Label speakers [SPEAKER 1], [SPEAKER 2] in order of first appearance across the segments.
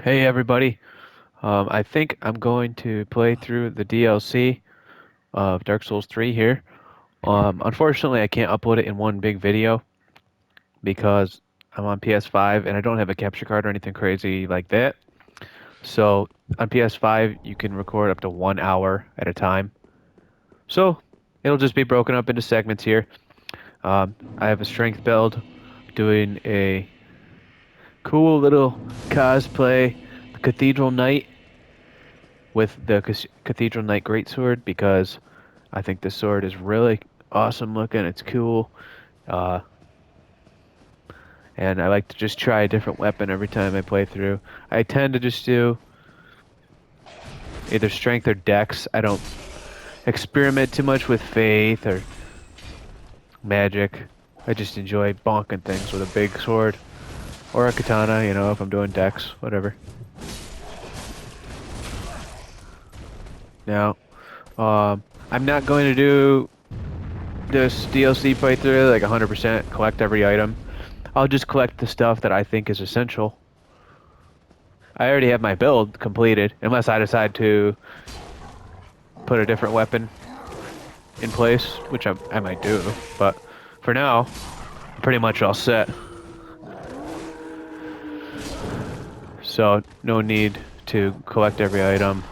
[SPEAKER 1] Hey everybody, I think I'm going to play through the DLC of Dark Souls 3 here. Unfortunately, I can't upload it in one big video because I'm on PS5 and I don't have a capture card or anything crazy like that. So on PS5, you can record up to 1 hour at a time. So it'll just be broken up into segments here. I have a strength build, doing a cool little cosplay Cathedral Knight with the Cathedral Knight Greatsword because I think this sword is really awesome looking. It's cool. Uh, and I like to just try a different weapon every time I play through. I tend to just do either strength or dex. I don't experiment too much with faith or magic. I just enjoy bonking things with a big sword or a katana, you know, if I'm doing dex, whatever. Now, I'm not going to do this DLC playthrough like 100% collect every item. I'll just collect the stuff that I think is essential. I already have my build completed, unless I decide to put a different weapon in place, which I might do. But for now, I'm pretty much all set. So no need to collect every item.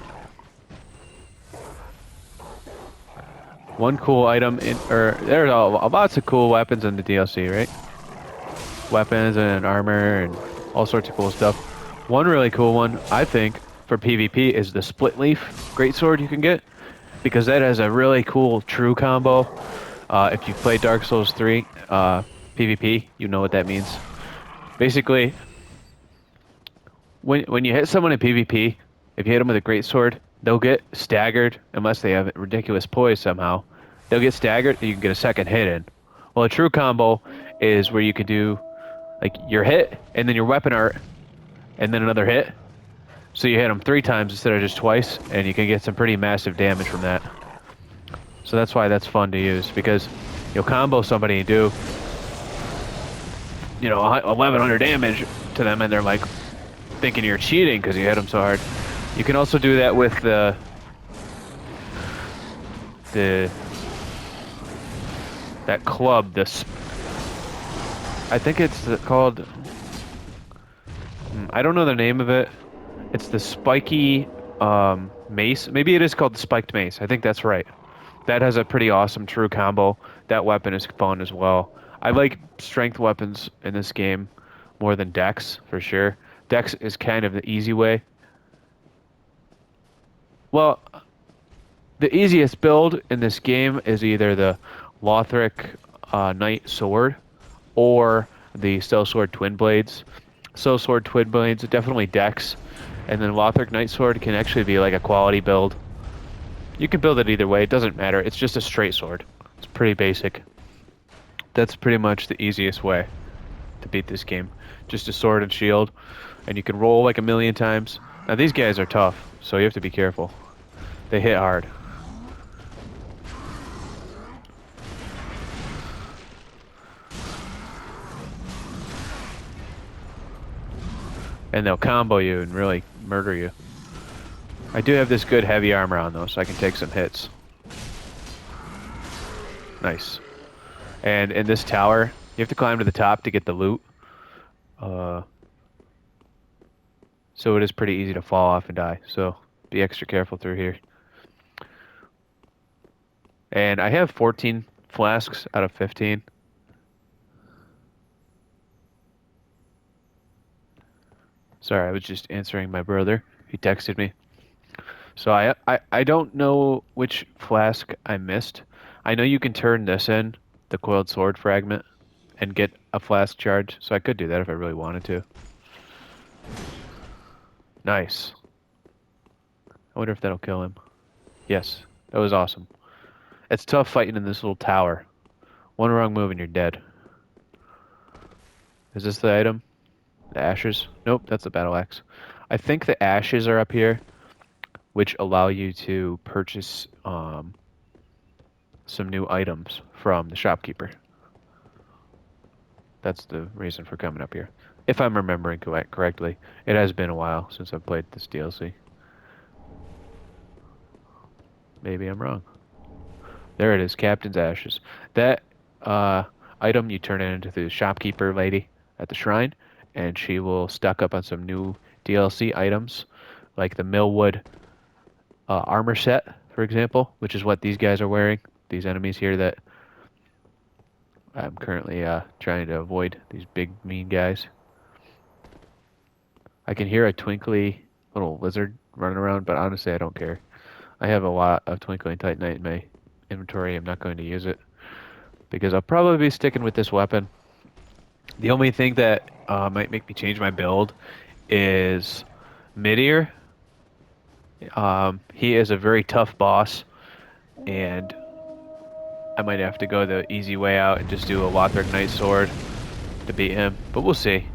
[SPEAKER 1] One cool item there's lots of cool weapons in the DLC, right? Weapons and armor and all sorts of cool stuff. One really cool one, I think, for PvP is the split leaf greatsword you can get, because that has a really cool true combo. If you play Dark Souls 3 PvP, you know what that means. Basically, when you hit someone in PvP, if you hit them with a greatsword, they'll get staggered unless they have ridiculous poise somehow. They'll get staggered, and you can get a second hit in. Well, a true combo is where you can do like your hit and then your weapon art and then another hit. So you hit them 3 times instead of just twice, and you can get some pretty massive damage from that. So that's why that's fun to use, because you'll combo somebody and do, 1100 damage to them, and they're like thinking you're cheating because you hit them so hard. You can also do that with the that club. I think it's called. I don't know the name of it. It's the spiky mace. Maybe it is called the spiked mace. I think that's right. That has a pretty awesome true combo. That weapon is fun as well. I like strength weapons in this game more than dex, for sure. Dex is kind of the easy way. Well, the easiest build in this game is either the Lothric Knight Sword or the Steel Sword Twin Blades. Steel Sword Twin Blades, definitely dex. And then Lothric Knight Sword can actually be like a quality build. You can build it either way, it doesn't matter. It's just a straight sword. It's pretty basic. That's pretty much the easiest way to beat this game. Just a sword and shield, and you can roll like a million times. Now these guys are tough, so you have to be careful. They hit hard. And they'll combo you and really murder you. I do have this good heavy armor on though, so I can take some hits. Nice. And in this tower, you have to climb to the top to get the loot. Uh, so it is pretty easy to fall off and die. So be extra careful through here. And I have 14 flasks out of 15. Sorry, I was just answering my brother. He texted me. So I don't know which flask I missed. I know you can turn this in, the coiled sword fragment, and get a flask charge. So I could do that if I really wanted to. Nice. I wonder if that'll kill him. Yes, that was awesome. It's tough fighting in this little tower. One wrong move and you're dead. Is this the item? The ashes? Nope, that's the battle axe. I think the ashes are up here, which allow you to purchase some new items from the shopkeeper. That's the reason for coming up here. If I'm remembering correctly. It has been a while since I've played this DLC. Maybe I'm wrong. There it is, Captain's Ashes. That uh, item you turn it into the shopkeeper lady at the shrine, and she will stock up on some new DLC items, like the Millwood armor set, for example, which is what these guys are wearing. These enemies here that I'm currently trying to avoid, these big mean guys. I can hear a twinkly little lizard running around, but honestly, I don't care. I have a lot of Twinkling Titanite in my inventory. I'm not going to use it because I'll probably be sticking with this weapon. The only thing that might make me change my build is Midir. He is a very tough boss, and I might have to go the easy way out and just do a Lothric Knight Sword to beat him. But we'll see.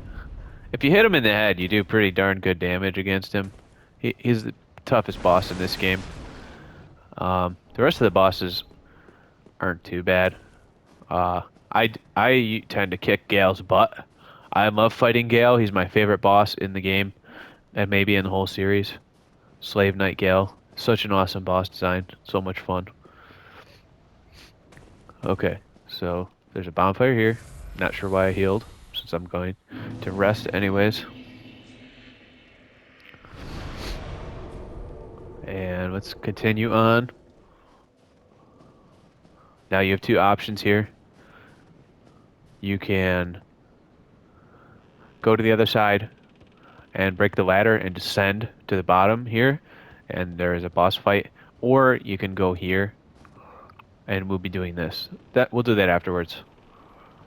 [SPEAKER 1] If you hit him in the head, you do pretty darn good damage against him. He's the toughest boss in this game. The rest of the bosses aren't too bad. Uh, I tend to kick Gale's butt. I love fighting Gale. He's my favorite boss in the game, and maybe in the whole series. Slave Knight Gale. Such an awesome boss design. So much fun. Okay, so there's a bonfire here. Not sure why I healed, since I'm going to rest anyways. And let's continue on. Now you have two options here. You can go to the other side and break the ladder and descend to the bottom here, and there is a boss fight. Or you can go here, and we'll be doing this. We'll do that afterwards.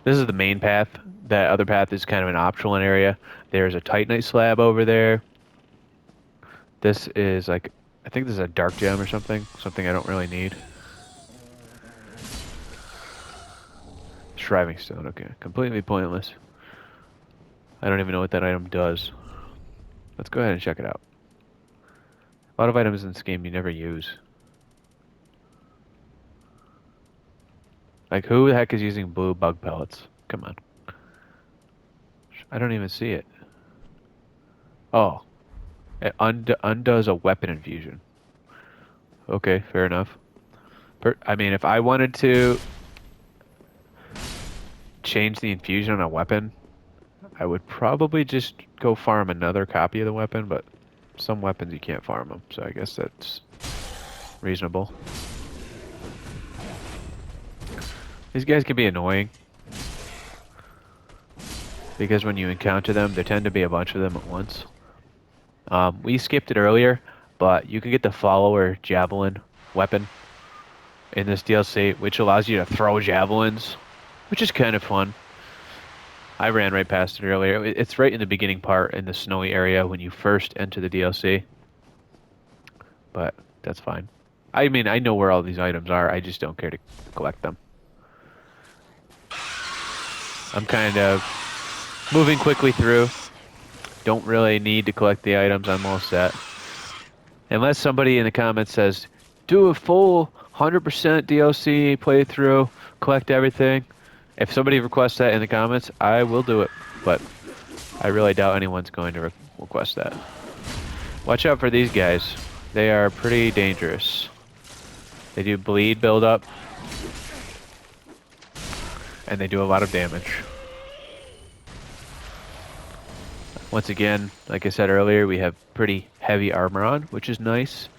[SPEAKER 1] This is the main path. That other path is kind of an optional area. There's a Titanite slab over there. This is like, I think this is a dark gem or something. Something I don't really need. Shriving stone, okay. Completely pointless. I don't even know what that item does. Let's go ahead and check it out. A lot of items in this game you never use. Like, who the heck is using blue bug pellets? Come on. I don't even see it. Oh. It undoes a weapon infusion. Okay, fair enough. I mean, if I wanted to change the infusion on a weapon, I would probably just go farm another copy of the weapon, but some weapons you can't farm them, so I guess that's reasonable. These guys can be annoying because when you encounter them, there tend to be a bunch of them at once. We skipped it earlier, but you can get the follower javelin weapon in this DLC, which allows you to throw javelins, which is kind of fun. I ran right past it earlier. It's right in the beginning part in the snowy area when you first enter the DLC, but that's fine. I mean, I know where all these items are. I just don't care to collect them. I'm kind of moving quickly through. Don't really need to collect the items. I'm all set. Unless somebody in the comments says, do a full 100% DLC playthrough, collect everything. If somebody requests that in the comments, I will do it. But I really doubt anyone's going to request that. Watch out for these guys. They are pretty dangerous. They do bleed buildup. And they do a lot of damage. Once again, like I said earlier, we have pretty heavy armor on, which is nice.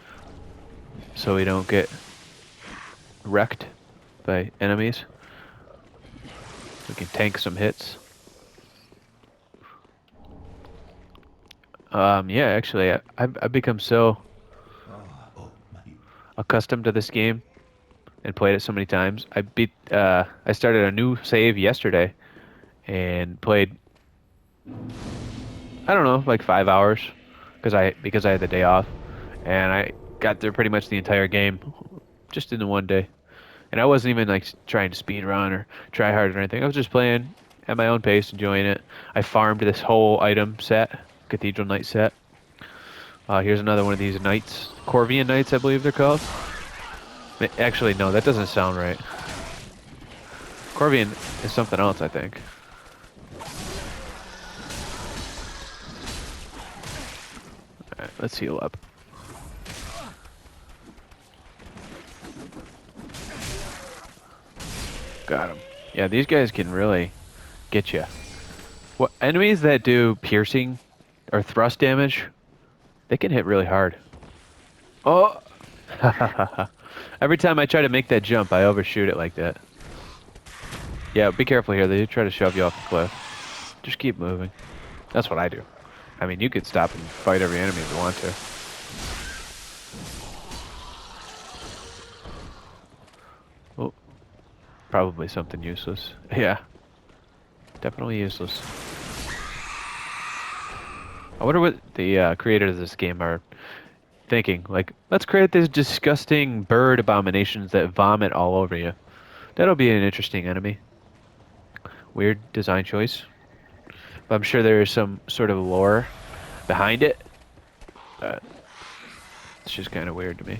[SPEAKER 1] So we don't get wrecked by enemies. We can tank some hits. Yeah, actually, I've become so accustomed to this game and played it so many times. I started a new save yesterday and played, I don't know, like 5 hours because I had the day off, and I got through pretty much the entire game just in the one day. And I wasn't even like trying to speed run or try hard or anything. I was just playing at my own pace, enjoying it. I farmed this whole item set, Cathedral Knight set. Here's another one of these knights, Corvian Knights, I believe they're called. Actually, no, that doesn't sound right. Corvian is something else, I think. Alright, let's heal up. Got him. Yeah, these guys can really get you. What enemies that do piercing or thrust damage, they can hit really hard. Oh! Every time I try to make that jump, I overshoot it like that. Yeah, be careful here. They do try to shove you off the cliff. Just keep moving. That's what I do. I mean, you could stop and fight every enemy if you want to. Oh, probably something useless. Yeah, definitely useless. I wonder what the creators of this game are thinking. Like, let's create this disgusting bird abominations that vomit all over you. That'll be an interesting enemy. Weird design choice. But I'm sure there is some sort of lore behind it. It's just kind of weird to me.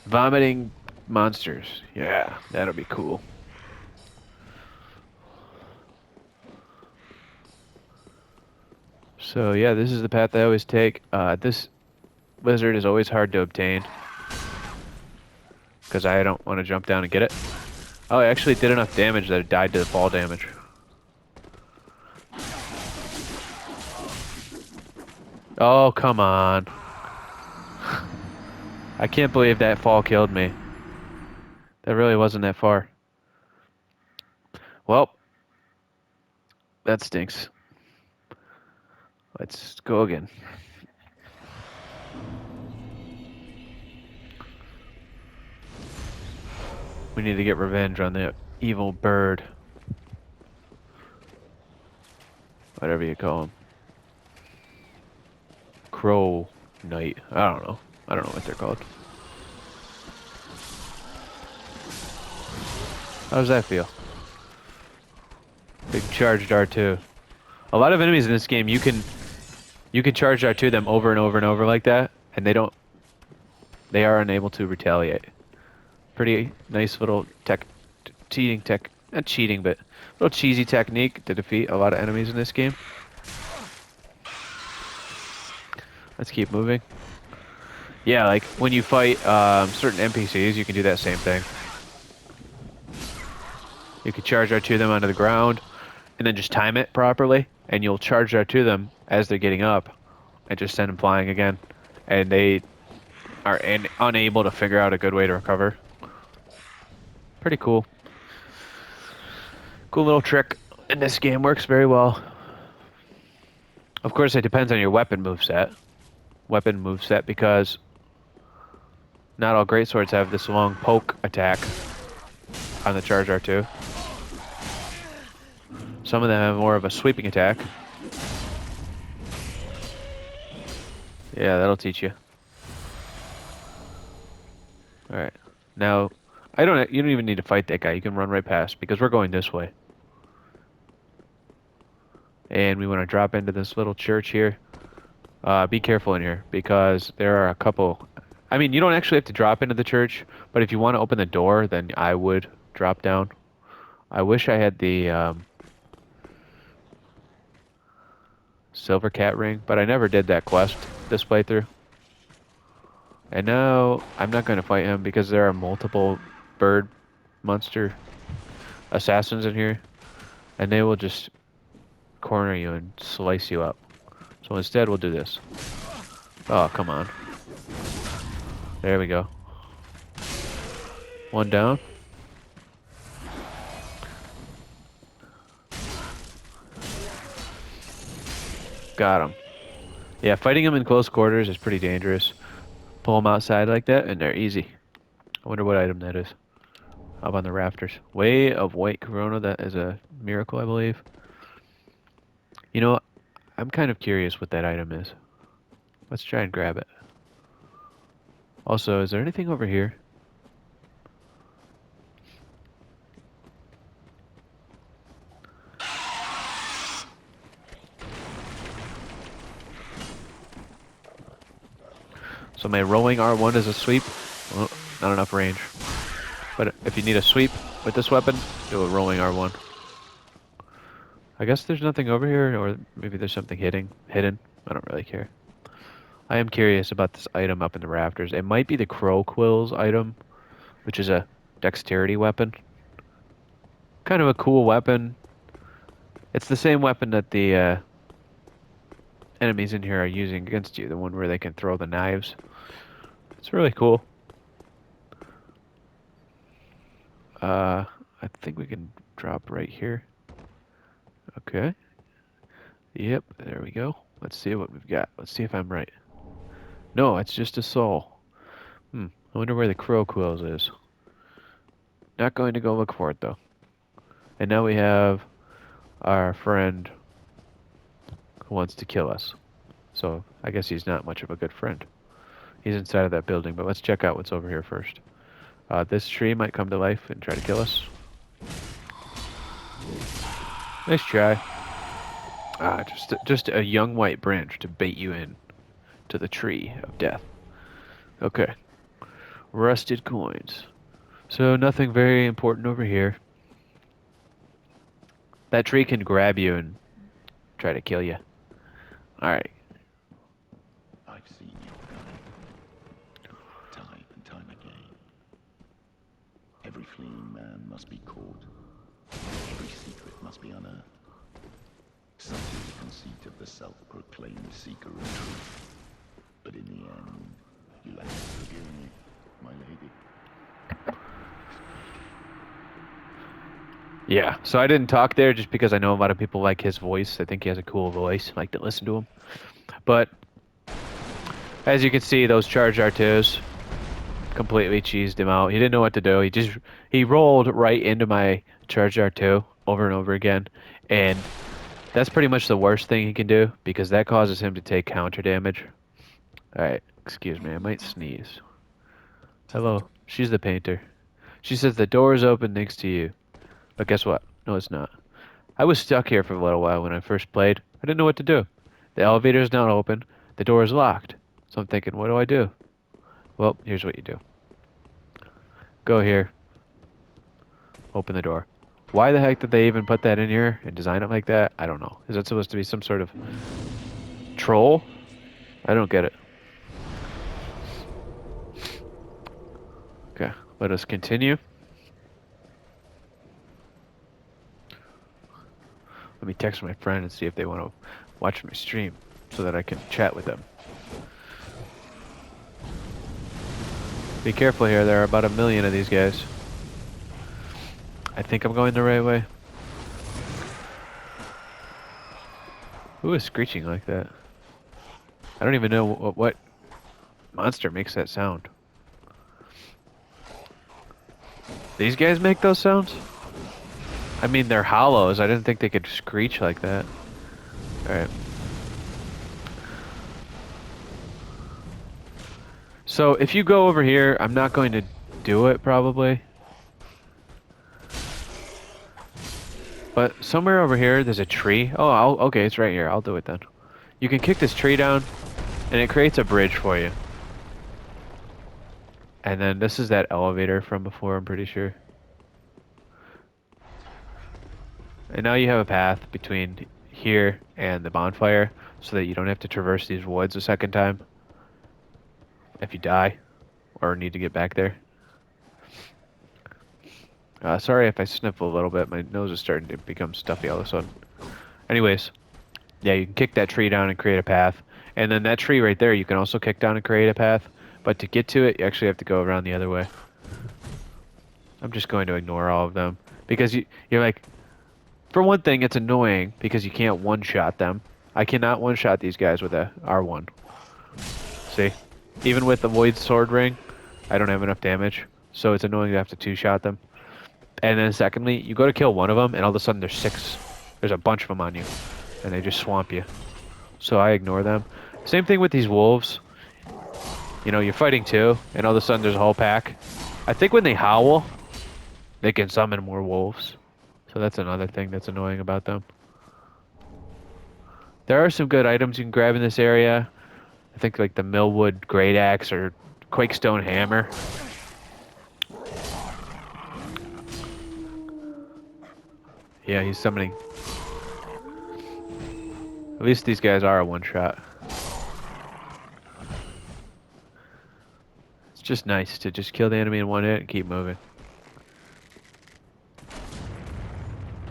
[SPEAKER 1] Vomiting monsters. Yeah, that'll be cool. So yeah, this is the path I always take. This lizard is always hard to obtain. Because I don't want to jump down and get it. Oh, I actually did enough damage that it died to the fall damage. Oh, come on. I can't believe that fall killed me. That really wasn't that far. Well, that stinks. Let's go again. We need to get revenge on that evil bird. Whatever you call him. Crow Knight. I don't know. I don't know what they're called. How does that feel? Big charged R2. A lot of enemies in this game, you can charge R2 them over and over and over like that, and they are unable to retaliate. Pretty nice little cheating tech, not cheating, but little cheesy technique to defeat a lot of enemies in this game. Let's keep moving. Yeah, like when you fight certain NPCs, you can do that same thing. You can charge R2 them onto the ground, and then just time it properly, and you'll charge R2 them as they're getting up, and just send them flying again. And they are unable to figure out a good way to recover. Pretty cool. Cool little trick. And this game works very well. Of course, it depends on your weapon moveset. Because not all greatswords have this long poke attack on the charge R2. Some of them have more of a sweeping attack. Yeah, that'll teach you. Alright. Now, you don't even need to fight that guy. You can run right past because we're going this way. And we want to drop into this little church here. Be careful in here because there are a couple... I mean, you don't actually have to drop into the church, but if you want to open the door, then I would drop down. I wish I had the silver cat ring, but I never did that quest this playthrough. And now I'm not going to fight him because there are multiple bird monster assassins in here, and they will just corner you and slice you up. So instead we'll do this. Oh, come on. There we go. One down. Got him. Yeah, fighting them in close quarters is pretty dangerous. Pull them outside like that and they're easy. I wonder what item that is. Up on the rafters. Way of White Corona, that is a miracle, I believe. You know, I'm kind of curious what that item is. Let's try and grab it. Also, is there anything over here? So my rolling R1 is a sweep. Well, not enough range. But if you need a sweep with this weapon, do a rolling R1. I guess there's nothing over here, or maybe there's something hidden. I don't really care. I am curious about this item up in the rafters. It might be the Crow Quills item, which is a dexterity weapon. Kind of a cool weapon. It's the same weapon that the enemies in here are using against you, the one where they can throw the knives. It's really cool. I think we can drop right here. Okay. Yep, there we go. Let's see what we've got. Let's see if I'm right. No, it's just a soul. I wonder where the Crow Quills is. Not going to go look for it, though. And now we have our friend who wants to kill us. So I guess he's not much of a good friend. He's inside of that building, but let's check out what's over here first. This tree might come to life and try to kill us. Nice try. Just a young white branch to bait you in to the tree of death. Okay. Rusted coins. So nothing very important over here. That tree can grab you and try to kill you. Alright.
[SPEAKER 2] I've seen your kind, time and time again. Every fleeing man must be caught. Every secret must be unearthed. Such is the conceit of the self-proclaimed seeker of truth. But in the end, you'll have to forgive me, my lady.
[SPEAKER 1] Yeah, so I didn't talk there just because I know a lot of people like his voice. I think he has a cool voice. I like to listen to him. But as you can see, those charged R2s completely cheesed him out. He didn't know what to do. He rolled right into my charged R2 over and over again. And that's pretty much the worst thing he can do because that causes him to take counter damage. Alright, excuse me, I might sneeze. Hello, she's the painter. She says the door is open next to you. But guess what? No, it's not. I was stuck here for a little while when I first played. I didn't know what to do. The elevator is not open. The door is locked. So I'm thinking, what do I do? Well, here's what you do. Go here. Open the door. Why the heck did they even put that in here and design it like that? I don't know. Is that supposed to be some sort of troll? I don't get it. Okay, let us continue. Let me text my friend and see if they want to watch my stream so that I can chat with them. Be careful here, there are about 1 million of these guys. I think I'm going the right way. Who is screeching like that? I don't even know what monster makes that sound. These guys make those sounds? I mean, they're hollows. I didn't think they could screech like that. Alright. So, if you go over here, I'm not going to do it, probably. But somewhere over here, there's a tree. Oh, okay, it's right here. I'll do it then. You can kick this tree down, and it creates a bridge for you. And then this is that elevator from before, I'm pretty sure. And now you have a path between here and the bonfire, so that you don't have to traverse these woods a second time. If you die, or need to get back there. Sorry if I sniffle a little bit. My nose is starting to become stuffy all of a sudden. Anyways, yeah, you can kick that tree down and create a path. And then that tree right there, you can also kick down and create a path. But to get to it, you actually have to go around the other way. I'm just going to ignore all of them. Because you're like... For one thing, it's annoying because you can't one-shot them. I cannot one-shot these guys with a R1. See? Even with the Void Sword Ring, I don't have enough damage. So it's annoying to have to two-shot them. And then secondly, you go to kill one of them, and all of a sudden there's 6. There's a bunch of them on you. And they just swamp you. So I ignore them. Same thing with these wolves. You know, you're fighting 2, and all of a sudden there's a whole pack. I think when they howl, they can summon more wolves. So that's another thing that's annoying about them. There are some good items you can grab in this area. I think like the Millwood Great Axe or Quakestone Hammer. Yeah, he's summoning. At least these guys are a one-shot. just nice to just kill the enemy in one hit and keep moving.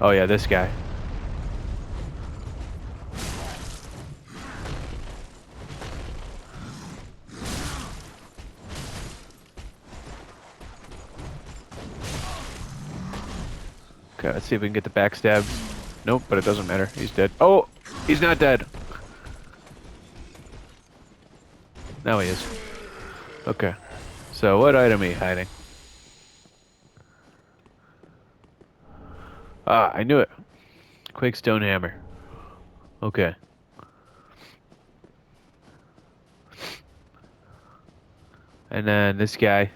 [SPEAKER 1] Oh yeah, this guy. Okay, let's see if we can get the backstab. Nope, but it doesn't matter. He's dead. Oh, he's not dead. Now he is. Okay. So what item are you hiding? Ah, I knew it. Quake Stone Hammer. Okay. And then this guy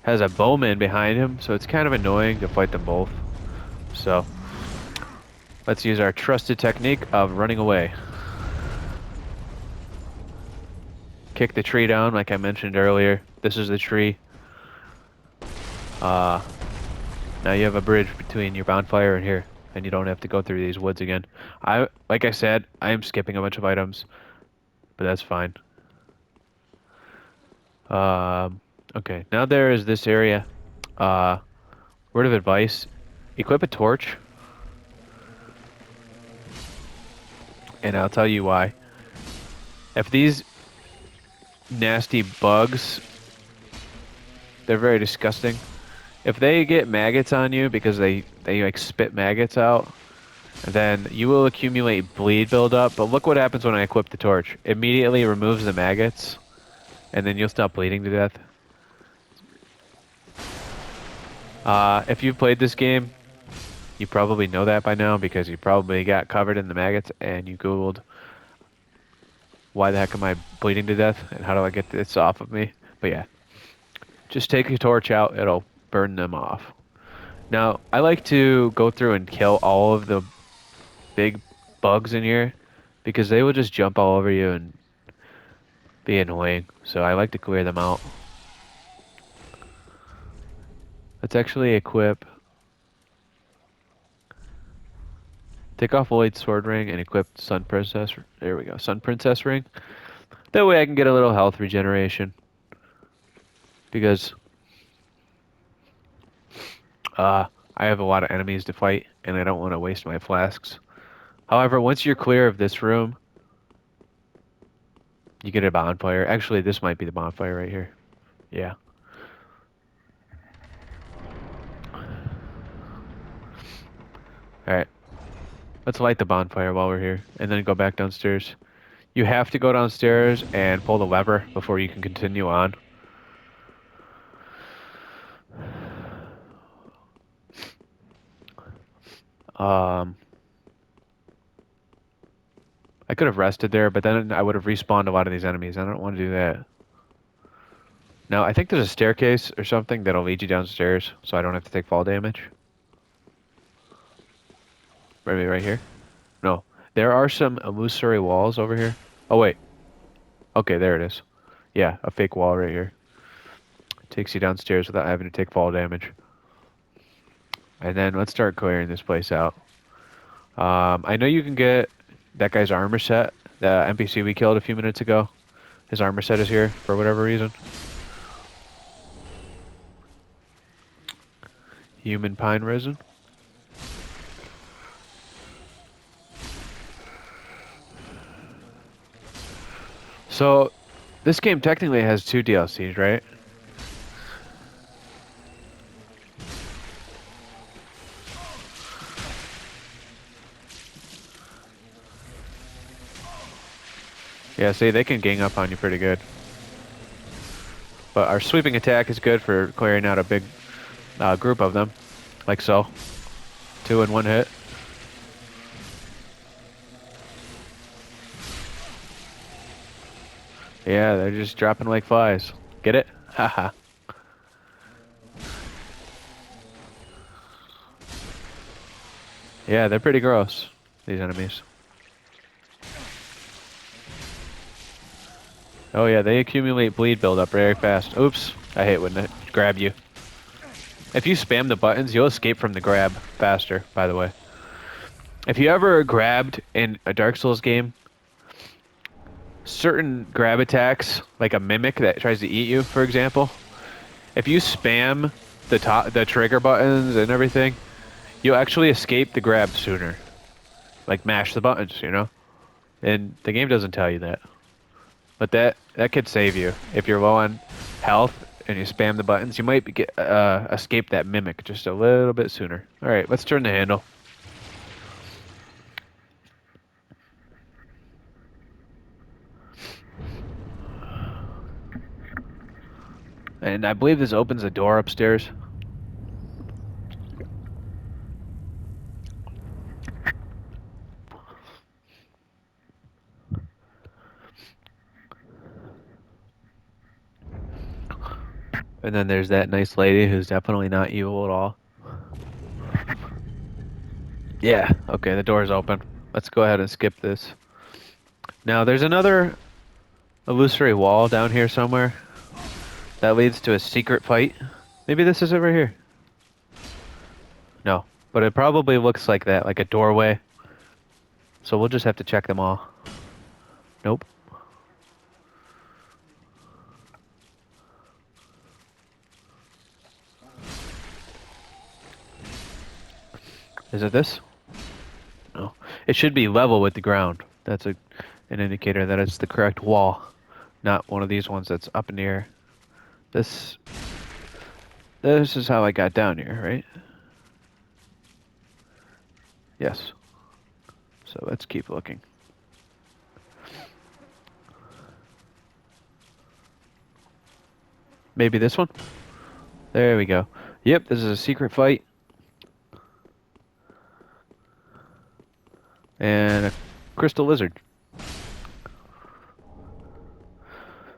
[SPEAKER 1] has a bowman behind him, so it's kind of annoying to fight them both. So let's use our trusted technique of running away. Kick the tree down, like I mentioned earlier. This is the tree. Uh, Now you have a bridge between your bonfire and here, and you don't have to go through these woods again. Like I said, I am skipping a bunch of items, but that's fine. Um, okay, now there is this area. Uh, Word of advice: equip a torch, and I'll tell you why. If these nasty bugs, they're very disgusting. If they get maggots on you because they like spit maggots out, then you will accumulate bleed buildup. But look what happens when I equip the torch. Immediately removes the maggots, and then you'll stop bleeding to death. If you've played this game, you probably know that by now because you probably got covered in the maggots and you googled why the heck am I bleeding to death and how do I get this off of me. But yeah, just take a torch out, it'll burn them off. Now, I like to go through and kill all of the big bugs in here because they will just jump all over you and be annoying. So I like to clear them out. Let's actually equip. Take off Lloyd's sword ring and equip Sun Princess. There we go, Sun Princess ring. That way I can get a little health regeneration. Because I have a lot of enemies to fight and I don't want to waste my flasks. However, once you're clear of this room, you get a bonfire. Actually, this might be the bonfire right here. Yeah. Alright. Let's light the bonfire while we're here and then go back downstairs. You have to go downstairs and pull the lever before you can continue on. Um, I could have rested there, but then I would have respawned a lot of these enemies. I don't want to do that. Now, I think there's a staircase or something that'll lead you downstairs, so I don't have to take fall damage. Maybe right here? No. There are some illusory walls over here. Oh, wait. Okay, there it is. Yeah, a fake wall right here. Takes you downstairs without having to take fall damage. And then let's start clearing this place out. I know you can get that guy's armor set. The NPC we killed a few minutes ago. His armor set is here for whatever reason. Human pine resin. So, this game technically has 2 DLCs, right? Yeah, see, they can gang up on you pretty good. But our sweeping attack is good for clearing out a big group of them. Like so. 2 in 1 hit. Yeah, they're just dropping like flies. Get it? Haha. Yeah, they're pretty gross, these enemies. Oh yeah, they accumulate bleed buildup very fast. Oops, I hate when they grab you. If you spam the buttons, you'll escape from the grab faster, by the way. If you ever grabbed in a Dark Souls game, certain grab attacks, like a mimic that tries to eat you, for example, If you spam the trigger buttons and everything, you'll actually escape the grab sooner. Like mash the buttons, you know? And the game doesn't tell you that. But that could save you. If you're low on health and you spam the buttons, you might get escape that mimic just a little bit sooner. All right, let's turn the handle. And I believe this opens a door upstairs. And then there's that nice lady who's definitely not evil at all. Yeah, okay, the door's open. Let's go ahead and skip this. Now, there's another illusory wall down here somewhere that leads to a secret fight. Maybe this is over here. No, but it probably looks like that, like a doorway. So we'll just have to check them all. Nope. Is it this? No. It should be level with the ground. That's an indicator that it's the correct wall, not one of these ones that's up in the air. This this is how I got down here, right? Yes. So let's keep looking. Maybe this one? There we go. Yep, this is a secret fight. And a crystal lizard.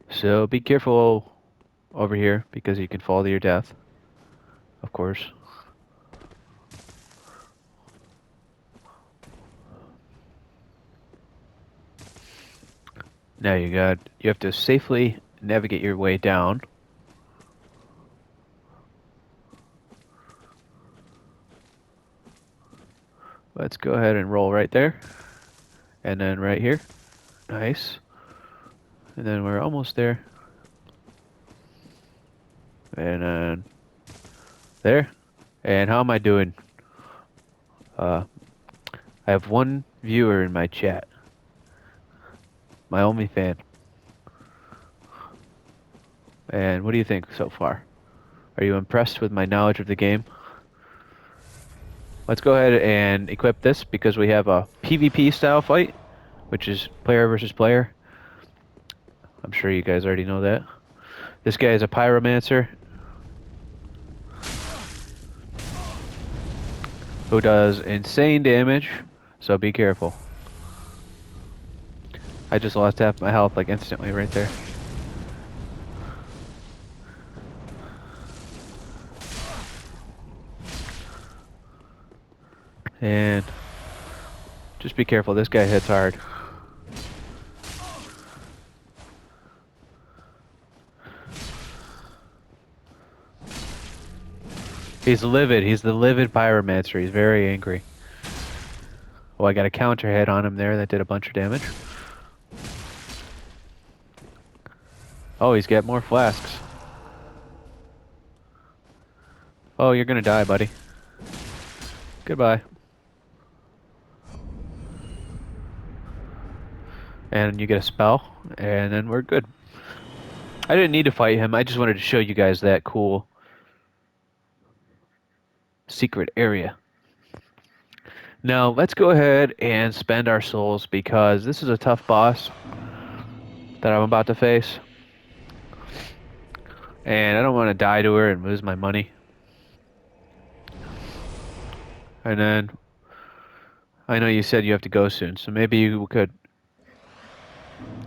[SPEAKER 1] So be careful over here because you can fall to your death. Of course. Now you have to safely navigate your way down. Let's go ahead and roll right there. And then right here. Nice. And then we're almost there. And then there. And how am I doing? I have one viewer in my chat. My only fan. And what do you think so far? Are you impressed with my knowledge of the game? Let's go ahead and equip this because we have a PvP style fight, which is player versus player. I'm sure you guys already know that. This guy is a pyromancer who does insane damage, so be careful. I just lost half my health like instantly right there. And just be careful, this guy hits hard. He's livid, he's the livid pyromancer, he's very angry. Oh, I got a counter hit on him there that did a bunch of damage. Oh, he's got more flasks. Oh, you're gonna die, buddy. Goodbye. And you get a spell, and then we're good. I didn't need to fight him, I just wanted to show you guys that cool secret area. Now, let's go ahead and spend our souls because this is a tough boss that I'm about to face. And I don't want to die to her and lose my money. And then, I know you said you have to go soon, so maybe you could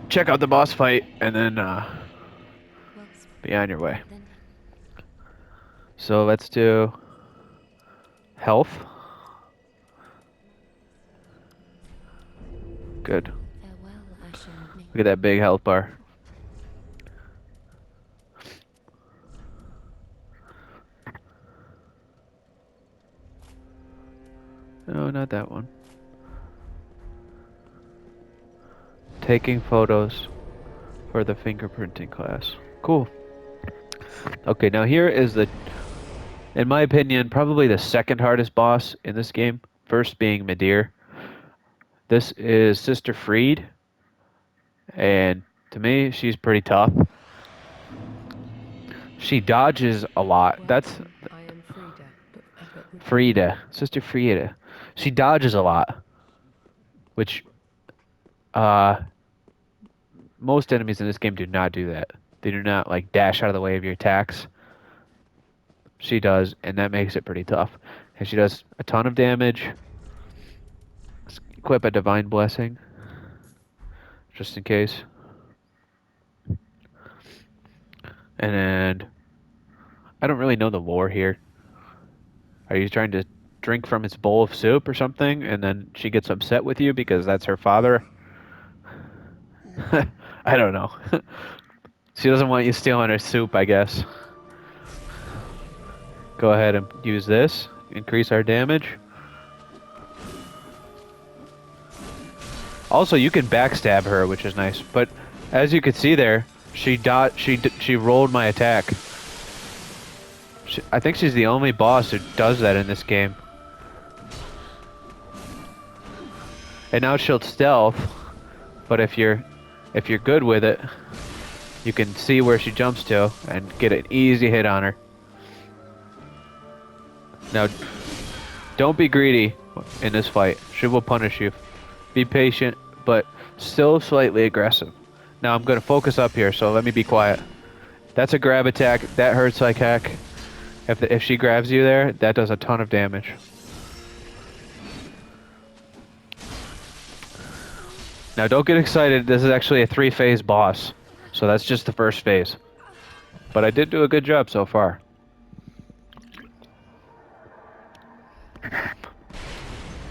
[SPEAKER 1] check out the boss fight and then be on your way. So let's do health. Good. Look at that big health bar. No, not that one. Taking photos for the fingerprinting class. Cool. Okay, now here is in my opinion, probably the second hardest boss in this game. First being Midir. This is Sister Freed, and to me, she's pretty tough. She dodges a lot. That's
[SPEAKER 3] Welcome. I am Frida, but would you?
[SPEAKER 1] Frida, Sister Frida. She dodges a lot, which uh, most enemies in this game do not do that. They do not like dash out of the way of your attacks. She does, and that makes it pretty tough. And she does a ton of damage. Let's equip a Divine Blessing, just in case. And then, I don't really know the lore here. Are you trying to drink from its bowl of soup or something, and then she gets upset with you because that's her father? I don't know. She doesn't want you stealing her soup, I guess. Go ahead and use this. Increase our damage. Also, you can backstab her, which is nice. But as you can see there, she rolled my attack. I think she's the only boss who does that in this game. And now she'll stealth, but if you're good with it, you can see where she jumps to and get an easy hit on her. Now, don't be greedy in this fight. She will punish you. Be patient, but still slightly aggressive. Now I'm going to focus up here, so let me be quiet. That's a grab attack. That hurts like heck. If she grabs you there, that does a ton of damage. Now don't get excited. This is actually a 3-phase boss. So that's just the first phase. But I did do a good job so far.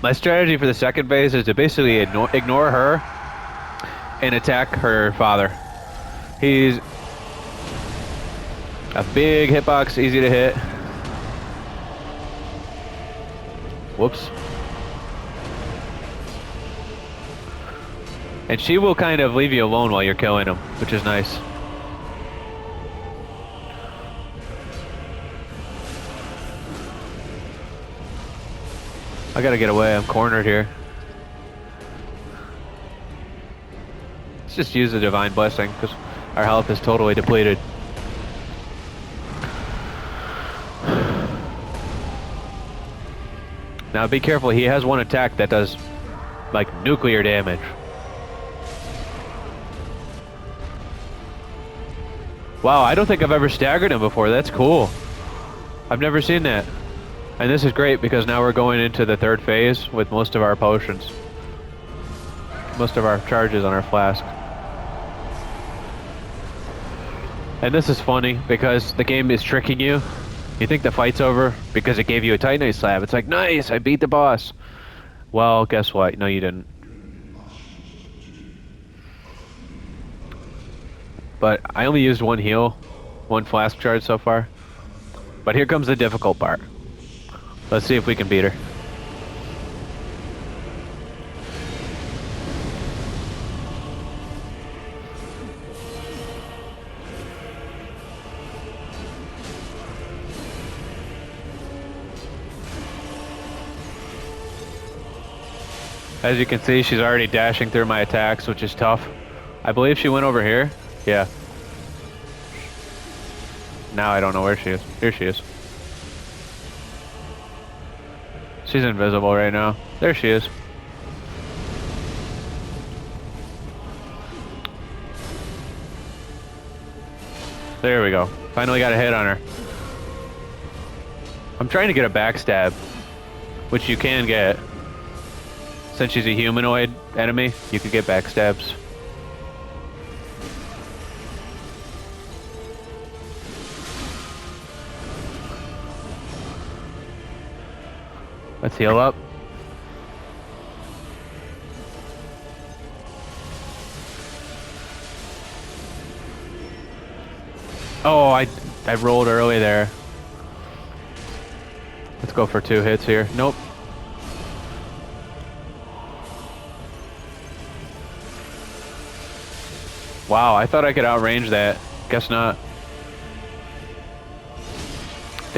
[SPEAKER 1] My strategy for the second phase is to basically ignore her and attack her father. He's a big hitbox, easy to hit. Whoops. And she will kind of leave you alone while you're killing him, which is nice. I gotta get away, I'm cornered here. Let's just use the Divine Blessing, because our health is totally depleted. Now be careful, he has one attack that does, like, nuclear damage. Wow, I don't think I've ever staggered him before, that's cool. I've never seen that. And this is great because now we're going into the third phase with most of our potions. Most of our charges on our flask. And this is funny because the game is tricking you. You think the fight's over because it gave you a Titanite slab. It's like, nice, I beat the boss. Well, guess what? No, you didn't. But I only used one heal, one flask charge so far. But here comes the difficult part. Let's see if we can beat her. As you can see, she's already dashing through my attacks, which is tough. I believe she went over here. Yeah. Now I don't know where she is. Here she is. She's invisible right now. There she is. There we go. Finally got a hit on her. I'm trying to get a backstab, which you can get. Since she's a humanoid enemy, you can get backstabs. Let's heal up. Oh, I rolled early there. Let's go for 2 hits here. Nope. Wow, I thought I could outrange that. Guess not.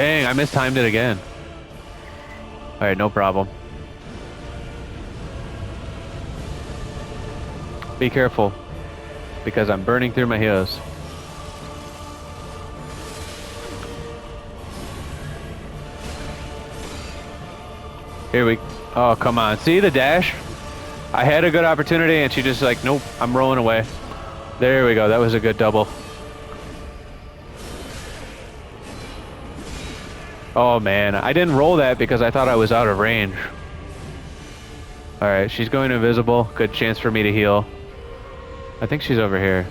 [SPEAKER 1] Dang, I mistimed it again. Alright, no problem. Be careful, because I'm burning through my heals. Here we... Oh, come on. See the dash? I had a good opportunity, and she just like, nope, I'm rolling away. There we go. That was a good double. Oh, man. I didn't roll that because I thought I was out of range. Alright, she's going invisible. Good chance for me to heal. I think she's over here.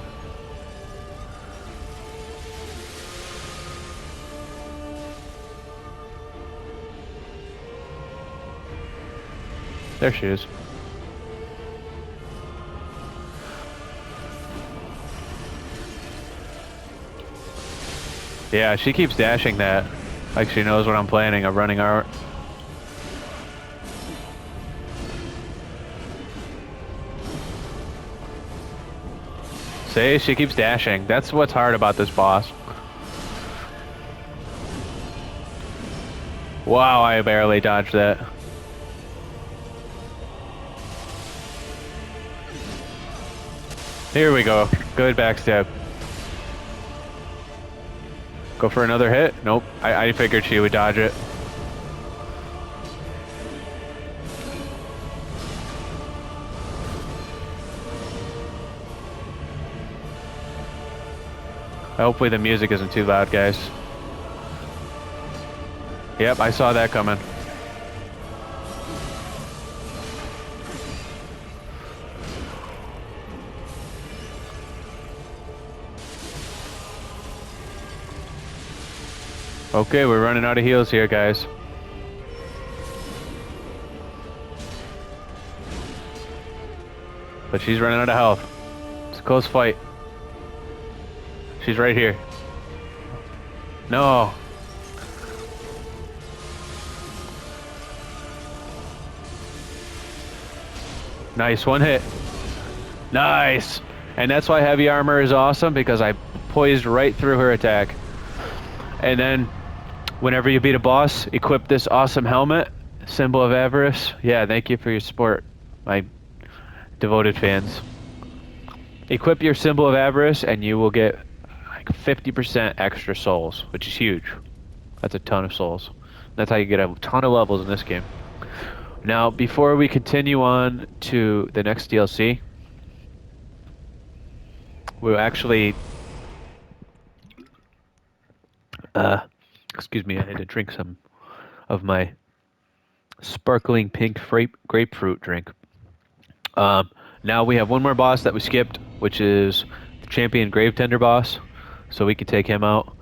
[SPEAKER 1] There she is. Yeah, she keeps dashing that. Like she knows what I'm planning of running out. See, she keeps dashing. That's what's hard about this boss. Wow, I barely dodged that. Here we go. Good backstab. Go for another hit? Nope. I figured she would dodge it. Hopefully the music isn't too loud, guys. Yep, I saw that coming. Okay, we're running out of heals here, guys. But she's running out of health. It's a close fight. She's right here. No. Nice, one hit. Nice. And that's why heavy armor is awesome, because I poised right through her attack. And then, whenever you beat a boss, equip this awesome helmet, symbol of avarice. Yeah, thank you for your support, my devoted fans. Equip your symbol of avarice, and you will get like 50% extra souls, which is huge. That's a ton of souls. That's how you get a ton of levels in this game. Now, before we continue on to the next DLC, we'll actually... excuse me, I had to drink some of my sparkling pink grapefruit drink. Now we have one more boss that we skipped, which is the champion Gravetender boss, so we can take him out.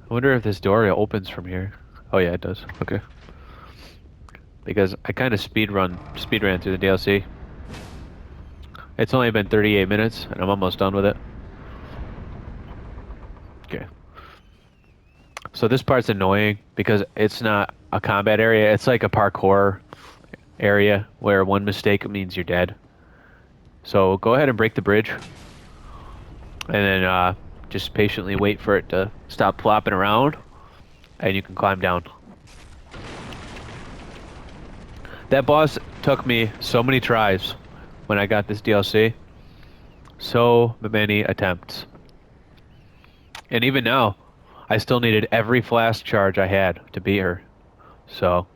[SPEAKER 1] I wonder if this door opens from here. Oh yeah, it does. Okay. Because I kind of speed ran through the DLC. It's only been 38 minutes, and I'm almost done with it. Okay. So this part's annoying because it's not a combat area. It's like a parkour area where one mistake means you're dead. So go ahead and break the bridge. And then just patiently wait for it to stop flopping around. And you can climb down. That boss took me so many tries when I got this DLC. So many attempts. And even now, I still needed every flask charge I had to beat her. So,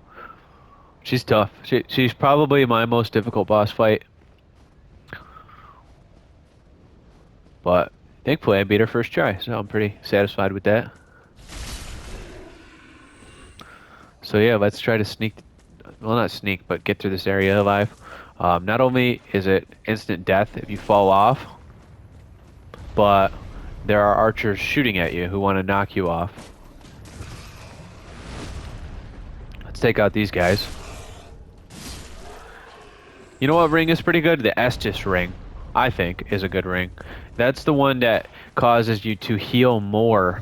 [SPEAKER 1] she's tough. She's probably my most difficult boss fight. But, thankfully I beat her first try, so I'm pretty satisfied with that. So yeah, let's try to sneak... Well, not sneak, but get through this area alive. Not only is it instant death if you fall off, but there are archers shooting at you who want to knock you off. Let's take out these guys. You know what ring is pretty good? The Estus ring, I think, is a good ring. That's the one that causes you to heal more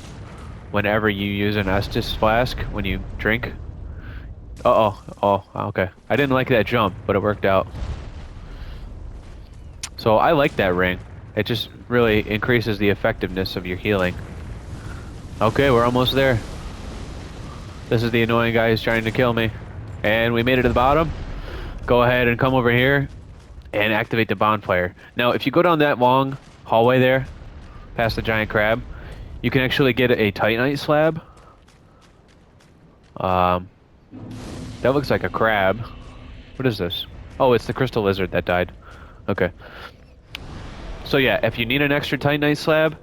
[SPEAKER 1] whenever you use an Estus flask when you drink. Uh-oh. Oh, okay. I didn't like that jump, but it worked out. So I like that ring. It just really increases the effectiveness of your healing. Okay, we're almost there. This is the annoying guy who's trying to kill me. And we made it to the bottom. Go ahead and come over here and activate the bonfire. Now, if you go down that long hallway there, past the giant crab, you can actually get a titanite slab. Um, that looks like a crab. What is this? Oh, it's the crystal lizard that died. Okay. So yeah, if you need an extra titanite slab,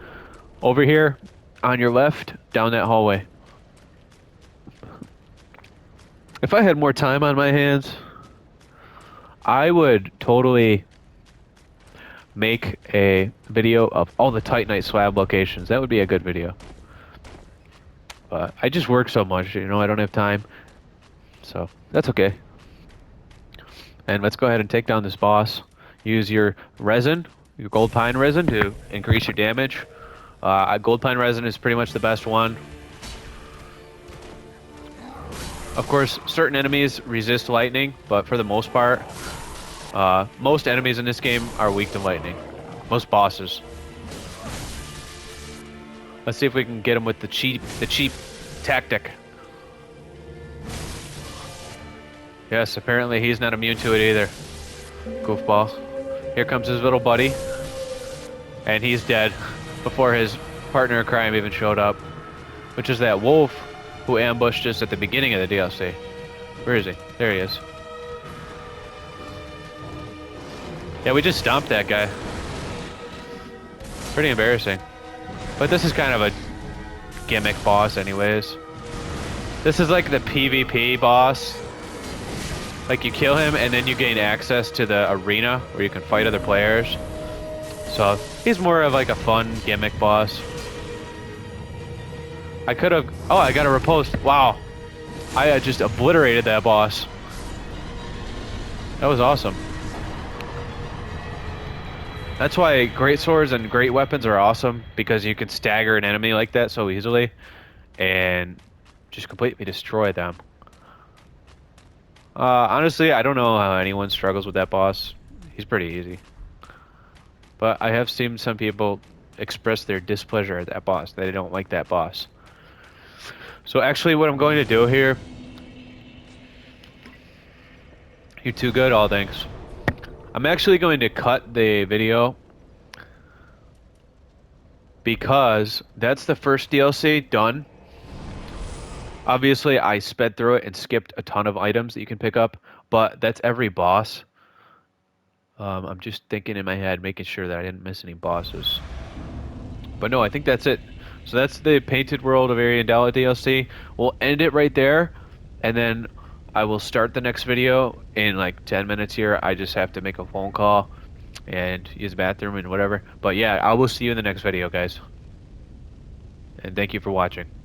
[SPEAKER 1] over here on your left, down that hallway. If I had more time on my hands, I would totally make a video of all the titanite slab locations. That would be a good video. But I just work so much, you know, I don't have time. So, that's okay. And let's go ahead and take down this boss. Use your resin, your gold pine resin, to increase your damage. Gold pine resin is pretty much the best one. Of course, certain enemies resist lightning, but for the most part, most enemies in this game are weak to lightning. Most bosses. Let's see if we can get him with the cheap tactic. Yes, apparently he's not immune to it either. Goofball. Here comes his little buddy. And he's dead before his partner in crime even showed up. Which is that wolf who ambushed us at the beginning of the DLC. Where is he? There he is. Yeah, we just stomped that guy. Pretty embarrassing. But this is kind of a gimmick boss anyways. This is like the PvP boss. Like you kill him and then you gain access to the arena where you can fight other players. So he's more of like a fun gimmick boss. I could have... Oh, I got a riposte. Wow. I just obliterated that boss. That was awesome. That's why great swords and great weapons are awesome, because you can stagger an enemy like that so easily and just completely destroy them. Honestly, I don't know how anyone struggles with that boss. He's pretty easy. But I have seen some people express their displeasure at that boss. They don't like that boss. So actually what I'm going to do here... You're too good, all thanks. I'm actually going to cut the video because that's the first DLC done. Obviously, I sped through it and skipped a ton of items that you can pick up, but that's every boss. I'm just thinking in my head, making sure that I didn't miss any bosses. But no, I think that's it. So that's the Painted World of Ariandel DLC. We'll end it right there, and then I will start the next video in like 10 minutes here. I just have to make a phone call and use the bathroom and whatever. But yeah, I will see you in the next video, guys. And thank you for watching.